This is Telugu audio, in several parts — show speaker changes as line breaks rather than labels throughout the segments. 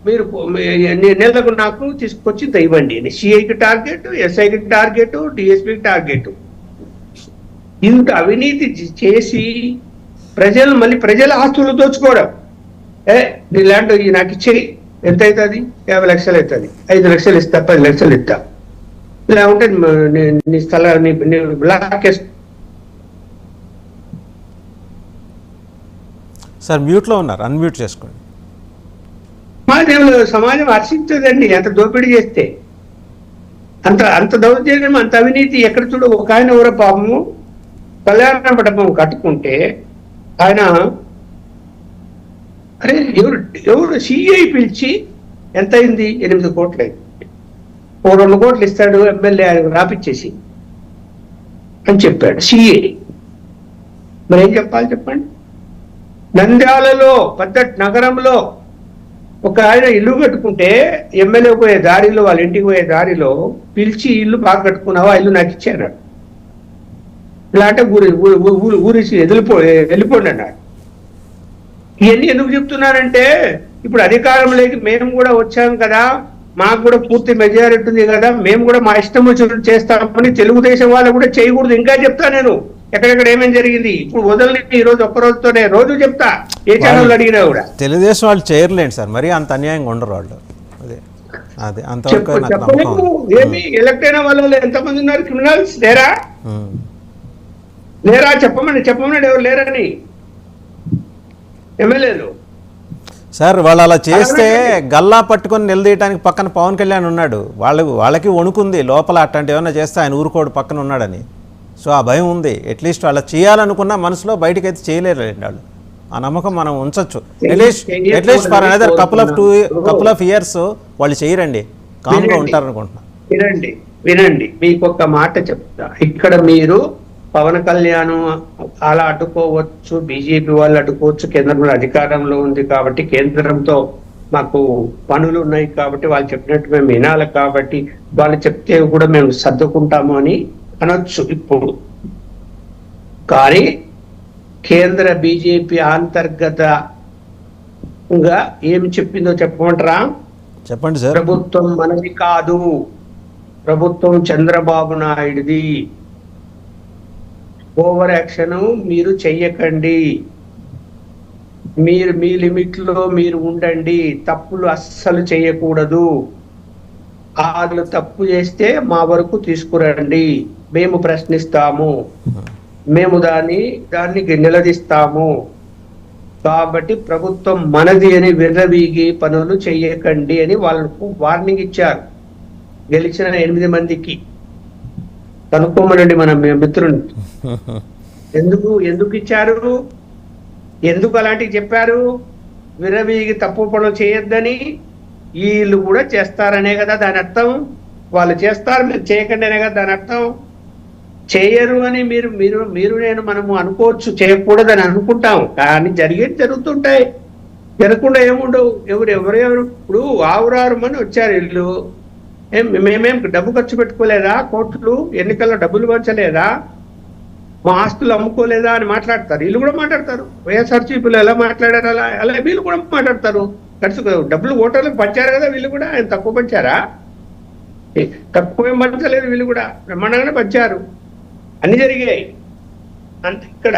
మీరు నెలకు నాకు తీసుకొచ్చి ఇవ్వండి. సిఐకి టార్గెట్, ఎస్ఐకి టార్గెట్, డిఎస్పీకి టార్గెట్. ఇంత అవినీతి చేసి మళ్ళీ ప్రజల ఆస్తులు దోచుకోవడం. ల్యాండ్ నాకు ఇచ్చేయి, ఎంత అవుతుంది? 50 లక్షలు అవుతుంది. 5 లక్షలు ఇస్తా, 10 లక్షలు ఇస్తా. ఇలా ఉంటే నీ స్థలాన్ని బ్లాక్
సార్ మ్యూట్లో ఉన్నారు, అన్మ్యూట్ చేసుకోండి.
సమాజం హర్షించదండి అంత దోపిడీ చేస్తే. అంత దౌర్జన్యం, అంత అవినీతి ఎక్కడ చూడ. ఒక ఆయన ఎవరో పాపము కళ్యాణ మండపం కట్టుకుంటే ఆయన ఎవరు సిఐ పిలిచి ఎంత అయింది? 8 కోట్లు అయింది. 2 కోట్లు ఇస్తాడు ఎమ్మెల్యే ఆయన రాపిచ్చేసి అని చెప్పాడు సిఐ. మరి ఏం చెప్పాలి చెప్పండి? నంద్యాలలో పెద్ద నగరంలో ఒక ఆయన ఇల్లు కట్టుకుంటే ఎమ్మెల్యే పోయే దారిలో, వాళ్ళ ఇంటికి పోయే దారిలో పిలిచి ఇల్లు బాగా కట్టుకున్నావా, ఇల్లు నాకు ఇచ్చాడు. ఇలా అంటే ఊరిసి వెళ్ళిపోండి అన్నాడు. ఇవన్నీ ఎందుకు చెప్తున్నానంటే, ఇప్పుడు అధికారంలోకి మేము కూడా వచ్చాం కదా, మాకు కూడా పూర్తి మెజారిటీ ఉంది కదా, మేము కూడా మా ఇష్టం వచ్చినట్టు చేస్తామని తెలుగుదేశం వాళ్ళు కూడా చేయకూడదు. ఇంకా చెప్తా నేను ఎక్కడెక్కడ ఏమేమి జరిగింది. ఇప్పుడు వదలని ఈ రోజు ఒక్క రోజుతోనే రోజు చెప్తా, ఏ ఛానల్ అడిగినా కూడా.
తెలుగుదేశం వాళ్ళు చేయర్లేండి సార్, మరీ అంత అన్యాయంగా ఉండరు వాళ్ళు. అదే అంతవరకు
ఏమి ఎలక్ట్ అయిన వాళ్ళు ఎంతమంది ఉన్నారు? క్రిమినల్స్ లేరా? చెప్పమన్నాడు ఎవరు లేరని ఎమ్మెల్యేలు.
సార్ వాళ్ళు అలా చేస్తే గల్లా పట్టుకొని నిలదీయడానికి పక్కన పవన్ కళ్యాణ్ ఉన్నాడు. వాళ్ళకి వణుకుంది లోపల, అట్లాంటి ఏమన్నా చేస్తే ఆయన ఊరుకోడు పక్కన ఉన్నాడని. సో ఆ భయం ఉంది. అట్లీస్ట్ వాళ్ళ చేయాలనుకున్న మనసులో బయటకు అయితే చేయలేరు వాళ్ళు. ఆ నమ్మకం మనం ఉంచవచ్చు. At least for another couple of years వాళ్ళు చేయరండి, కామ్గా ఉంటారు అనుకుంటున్నా.
వినండి, మీకు ఒక మాట చెప్తా. ఇక్కడ మీరు పవన్ కళ్యాణ్ అలా అడ్డుకోవచ్చు, బీజేపీ వాళ్ళు అడ్డుకోవచ్చు. కేంద్రంలో అధికారంలో ఉంది కాబట్టి, కేంద్రంతో మాకు పనులు ఉన్నాయి కాబట్టి, వాళ్ళు చెప్పినట్టు మేము వినాలి కాబట్టి, వాళ్ళు చెప్తే కూడా మేము సర్దుకుంటాము అని అనొచ్చు ఇప్పుడు. కానీ కేంద్ర బీజేపీ అంతర్గతంగా ఏమి చెప్పిందో చెప్పమంటారా?
చెప్పండి సార్.
ప్రభుత్వం మనది కాదు, ప్రభుత్వం చంద్రబాబు నాయుడుది. ఓవర్ యాక్షన్ మీరు చెయ్యకండి, మీరు మీ లిమిట్ లో మీరు ఉండండి, తప్పులు అస్సలు చేయకూడదు. వాళ్ళు తప్పు చేస్తే మా వరకు తీసుకురండి, మేము ప్రశ్నిస్తాము, మేము దాన్ని నిలదీస్తాము. కాబట్టి ప్రభుత్వం మనది అని విర్రవీగి పనులు చెయ్యకండి అని వాళ్ళకు వార్నింగ్ ఇచ్చారు. గెలిచిన 8 మందికి కనుక్కోమనండి మన మిత్రుని. ఎందుకు ఇచ్చారు, ఎందుకు అలాంటివి చెప్పారు? విర్రవీగి తప్పు పనులు చేయొద్దని. వీళ్ళు కూడా చేస్తారనే కదా దాని అర్థం. వాళ్ళు చేస్తారు, మీరు చేయకండి అనే కదా దాని అర్థం. చేయరు అని మీరు నేను మనము అనుకోవచ్చు, చేయకూడదని అనుకుంటాం. కానీ జరుగుతుంటాయి, జరగకుండా ఏముండవు. ఎవరెవరు ఇప్పుడు 6 మంది వచ్చారు. వీళ్ళు మేమేం డబ్బు ఖర్చు పెట్టుకోలేదా? కోర్టులు ఎన్నికల్లో డబ్బులు పంచలేదా? మా ఆస్తులు అమ్ముకోలేదా అని మాట్లాడతారు. వీళ్ళు కూడా మాట్లాడతారు. వైఎస్ఆర్సీపీలో ఎలా మాట్లాడారు అలా వీళ్ళు కూడా మాట్లాడతారు. డబ్బులు ఓటర్లకు పంచారు కదా, వీళ్ళు కూడా ఆయన తక్కువ పంచారా? తక్కువ ఏం పంచలేదు, వీళ్ళు కూడా బ్రహ్మాండంగానే పంచారు. అన్ని జరిగాయి. అంటే ఇక్కడ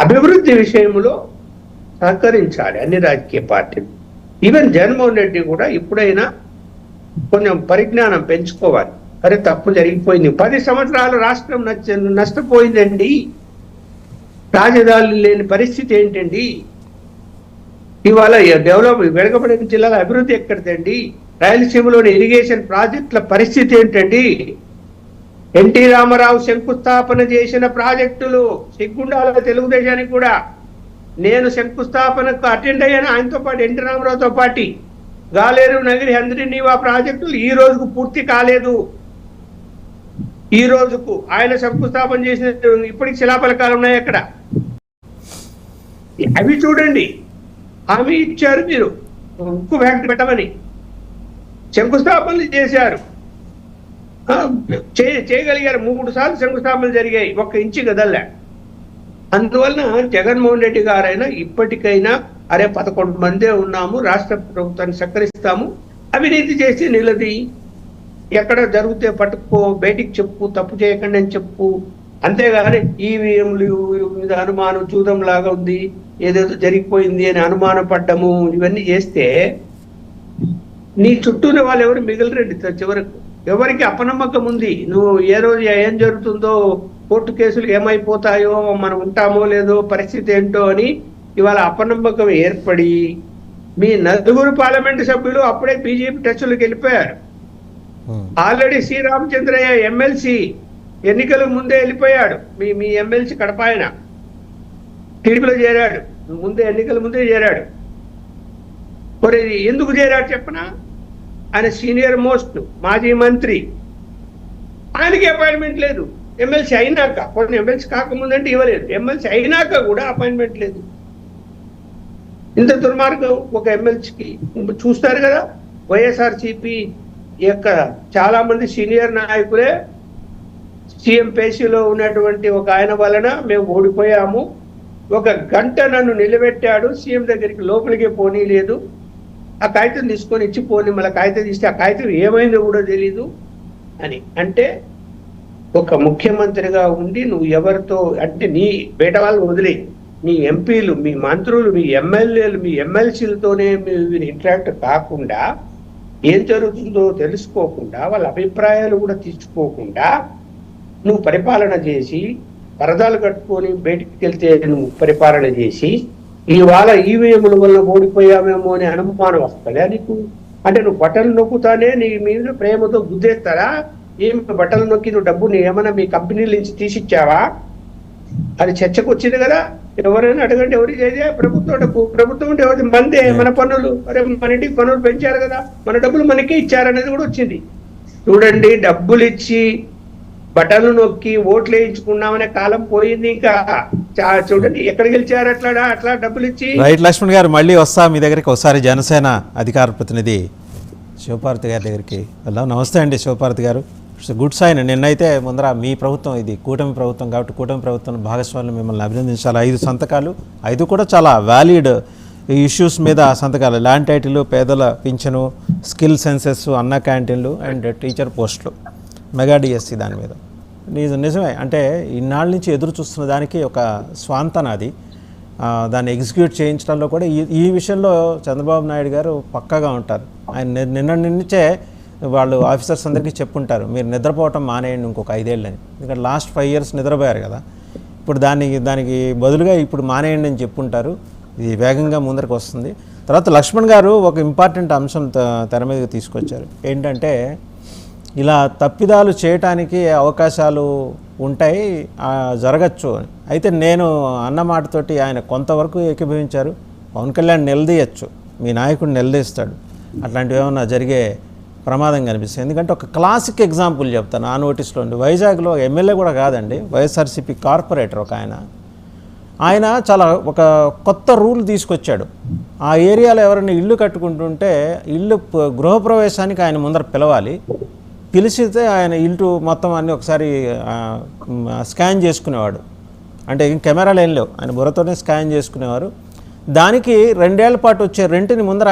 అభివృద్ధి విషయంలో సహకరించాలి అన్ని రాజకీయ పార్టీలు. ఈవెన్ జగన్మోహన్ రెడ్డి కూడా ఇప్పుడైనా కొంచెం పరిజ్ఞానం పెంచుకోవాలి. అరే తప్పు జరిగిపోయింది, 10 సంవత్సరాలు రాష్ట్రం నష్టపోయిందండి, రాజధానులు లేని పరిస్థితి ఏంటండి, ఇవాళ వెనుకబడిన జిల్లాల అభివృద్ధి ఎక్కడిదండి, రాయలసీమలోని ఇరిగేషన్ ప్రాజెక్టుల పరిస్థితి ఏంటండి, ఎన్టీ రామారావు శంకుస్థాపన చేసిన ప్రాజెక్టులు సిగ్గుండాల తెలుగుదేశానికి కూడా. నేను శంకుస్థాపనకు అటెండ్ అయ్యాను ఆయనతో పాటు, ఎన్టీ రామారావుతో పాటు. గాలేరు నగిరి హంద్రి నీవా ప్రాజెక్టులు ఈ రోజుకు పూర్తి కాలేదు. ఈ రోజుకు ఆయన శంకుస్థాపన చేసిన ఇప్పటికి శిలాఫలకాలు ఉన్నాయి అక్కడ. అవి చూడండి, హామీ ఇచ్చారు మీరు ఉక్కు ఫ్యాక్టరీ పెట్టమని, శంకుస్థాపనలు చేశారు, చేయగలిగారు. 3 సార్లు శంకుస్థాపనలు జరిగాయి, 1 ఇంచు కదల్లా. అందువలన జగన్మోహన్ రెడ్డి గారైనా ఇప్పటికైనా అరే 11 మందే ఉన్నాము, రాష్ట్ర ప్రభుత్వాన్ని సహకరిస్తాము, అవినీతి చేసి నిలది, ఎక్కడ జరిగితే పట్టుకో, బయటికి చెప్పు, తప్పు చేయకండి అని చెప్పు. అంతేగాని ఈవీఎంలు మీద అనుమానం చూదం లాగా ఉంది, ఏదేదో జరిగిపోయింది అని అనుమానం పడ్డము, ఇవన్నీ చేస్తే నీ చుట్టూనే వాళ్ళు ఎవరు మిగిలిరండి. చివరకు ఎవరికి అపనమ్మకం ఉంది, నువ్వు ఏ రోజు ఏం జరుగుతుందో, కోర్టు కేసులు ఏమైపోతాయో, మనం ఉంటామో లేదో, పరిస్థితి ఏంటో అని ఇవాళ అపనమ్మకం ఏర్పడి మీ 4 పార్లమెంటు సభ్యులు అప్పుడే బీజేపీ టచ్లోకి వెళ్ళిపోయారు. ఆల్రెడీ శ్రీరామచంద్రయ్య ఎమ్మెల్సీ ఎన్నికలకు ముందే వెళ్ళిపోయాడు. మీ ఎమ్మెల్సీ కడప ఆయన టీడీపీలో చేరాడు, ముందే ఎన్నికల ముందే చేరాడు. మరి ఎందుకు చేరాడు చెప్పనా? ఆయన సీనియర్ మోస్ట్ మాజీ మంత్రి, ఆయనకి అపాయింట్మెంట్ లేదు. ఎమ్మెల్సీ అయినాక, కొన్ని ఎమ్మెల్సీ కాకముందంటే ఇవ్వలేదు, ఎమ్మెల్సీ అయినాక కూడా అపాయింట్మెంట్ లేదు. ఇంత దుర్మార్గం ఒక ఎమ్మెల్సీకి. చూస్తారు కదా, వైఎస్ఆర్సీపీ యొక్క చాలా మంది సీనియర్ నాయకులే సీఎం పేషీలో ఉన్నటువంటి ఒక ఆయన వలన మేము ఓడిపోయాము, 1 గంట నన్ను నిలబెట్టాడు, సీఎం దగ్గరికి లోపలికే పోనీ లేదు, ఆ కాగితం తీసుకొని ఇచ్చి పోనీ, మళ్ళీ కాగితం తీస్తే ఆ కాగితం ఏమైందో కూడా తెలీదు అని. అంటే ఒక ముఖ్యమంత్రిగా ఉండి నువ్వు ఎవరితో అంటే నీ బయట వాళ్ళు వదిలే, మీ ఎంపీలు, మీ మంత్రులు, మీ ఎమ్మెల్యేలు, మీ ఎమ్మెల్సీలతోనే మీరు ఇంటరాక్ట్ కాకుండా, ఏం జరుగుతుందో తెలుసుకోకుండా, వాళ్ళ అభిప్రాయాలు కూడా తీసుకోకుండా నువ్వు పరిపాలన చేసి, పరదాలు కట్టుకొని బయటికి వెళ్తే నువ్వు పరిపాలన చేసి, ఇవాళ ఈవీఎంల వల్ల ఓడిపోయామేమో అని అనుమానం వస్తుందా నీకు? అంటే నువ్వు బట్టలు నొక్కుతానే నీ మీద ప్రేమతో గుద్దేస్తారా? ఏం బట్టలు నొక్కి నువ్వు డబ్బుని ఏమైనా మీ కంపెనీల నుంచి తీసిచ్చావా? అది చర్చకు వచ్చింది కదా. ఎవరైనా అడగండి, ఎవరికి చేదే ప్రభుత్వం డబ్బు, ప్రభుత్వం అంటే ఎవరి మందే, మన పన్నులు, అరే మన ఇంటికి పన్నులు పెంచారు కదా, మన డబ్బులు మనకే ఇచ్చారనేది కూడా వచ్చింది. చూడండి, డబ్బులు ఇచ్చి బట్టలు నొక్కి ఓట్లు వేయించుకున్నామనే కాలం పోయింది. ఇంకా చూడండి ఎక్కడ గెలిచారు అట్లా డబ్బులు ఇచ్చి.
రైట్ లక్ష్మణ్ గారు, మళ్ళీ వస్తా మీ దగ్గరికి ఒకసారి. జనసేన అధికార ప్రతినిధి శివపార్వతి గారి దగ్గరికి వెళ్దాం. నమస్తే అండి శివపార్వతి గారు. Good sign. నిన్నైతే ముందర మీ ప్రభుత్వం, ఇది కూటమి ప్రభుత్వం కాబట్టి కూటమి ప్రభుత్వం భాగస్వాములు మిమ్మల్ని అభినందించాలి. 5 సంతకాలు, 5 కూడా చాలా వ్యాలిడ్ ఇష్యూస్ మీద సంతకాలు. ల్యాండ్ టైటిల్, పేదల పింఛను, స్కిల్ సెన్సెస్, అన్న క్యాంటీన్లు అండ్ టీచర్ పోస్టులు, మెగా డిఎస్సి దాని మీద. నిజమే, అంటే ఇన్నాళ్ళ నుంచి ఎదురు చూస్తున్న దానికి ఒక స్వాంతన అది. దాన్ని ఎగ్జిక్యూట్ చేయించడంలో కూడా ఈ విషయంలో చంద్రబాబు నాయుడు గారు పక్కాగా ఉంటారు. ఆయన నిన్న నుంచే వాళ్ళు ఆఫీసర్స్ అందరికీ చెప్పుంటారు, మీరు నిద్రపోవటం మానేయండి ఇంకొక 5 ఏళ్ళని. ఎందుకంటే లాస్ట్ 5 years నిద్రపోయారు కదా, ఇప్పుడు దానికి బదులుగా ఇప్పుడు మానేయండి అని చెప్పుంటారు. ఇది వేగంగా ముందరికి వస్తుంది. తర్వాత లక్ష్మణ్ గారు ఒక ఇంపార్టెంట్ అంశం తెర మీదకి తీసుకొచ్చారు. ఏంటంటే ఇలా తప్పిదాలు చేయటానికి అవకాశాలు ఉంటాయి, జరగచ్చు అని. అయితే నేను అన్న మాటతోటి ఆయన కొంతవరకు ఏకీభవించారు. పవన్ కళ్యాణ్ నిలదీయచ్చు, మీ నాయకుడు నిలదీస్తాడు, అట్లాంటివి ఏమన్నా జరిగే ప్రమాదం కనిపిస్తుంది. ఎందుకంటే ఒక క్లాసిక్ ఎగ్జాంపుల్ చెప్తాను ఆ నోటీస్లో ఉండి. వైజాగ్లో ఎమ్మెల్యే కూడా కాదండి, వైఎస్ఆర్సీపీ కార్పొరేటర్ ఒక ఆయన చాలా ఒక కొత్త రూల్ తీసుకొచ్చాడు. ఆ ఏరియాలో ఎవరైనా ఇల్లు కట్టుకుంటుంటే ఇల్లు గృహప్రవేశానికి ఆయన ముందర పిలవాలి, పిలిచితే ఆయన ఇల్లు మొత్తం అన్నీ ఒకసారి స్కాన్ చేసుకునేవాడు. అంటే కెమెరాలు ఏం లేవు, ఆయన బుర్రతోనే స్కాన్ చేసుకునేవారు. దానికి 2 ఏళ్ల పాటు వచ్చే రెంట్ని ముందర